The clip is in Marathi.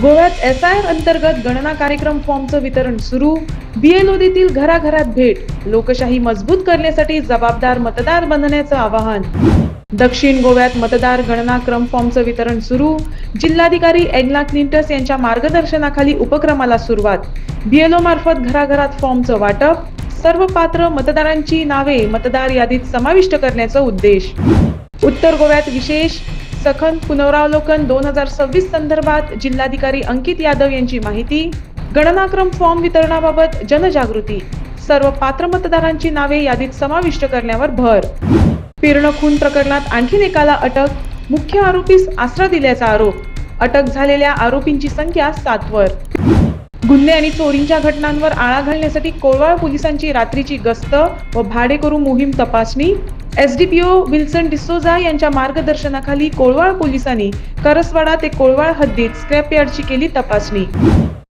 गोव्यात SIR अंतर्गत गणना कार्यक्रम फॉर्मचं वितरण सुरू. BLO देतील घराघरात भेट. लोकशाही मजबूत करण्यासाठी जबाबदार मतदार बनण्याचं आवाहन. दक्षिण गोव्यात मतदार गणना क्रम फॉर्मचं वितरण सुरू. जिल्हाधिकारी एग्ला क्लिंटस यांच्या मार्गदर्शनाखाली उपक्रमाला सुरुवात. BLO मार्फत घराघरात फॉर्मचं वाटप. सर्व पात्र मतदारांची नावे मतदार यादीत समाविष्ट करण्याचा उद्देश. उत्तर गोव्यात विशेष सखन पुनरावलोकन 2026 संदर्भात जिल्हाधिकारी अंकित यादव यांची माहिती. गणनाक्रम फॉर्म वितरणाबाबत जनजागृती. सर्व पात्र मतदारांची नावे यादीत समाविष्ट करण्यावर भर. पेरण खून प्रकरणात आणखी एकाला अटक. मुख्य आरोपीस आसरा दिल्याचा आरोप. अटक झालेल्या आरोपींची संख्या 7 वर. गुन्हे आणि चोरींच्या घटनांवर आळा घालण्यासाठी कोळवाळ पोलिसांची रात्रीची गस्त व भाडेकरू मोहीम तपासणी. SDPO विल्सन डिसोजा यांच्या मार्गदर्शनाखाली कोळवाळ पोलिसांनी करसवाडा ते कोळवाळ हद्दीत स्क्रॅप यार्डची केली तपासणी.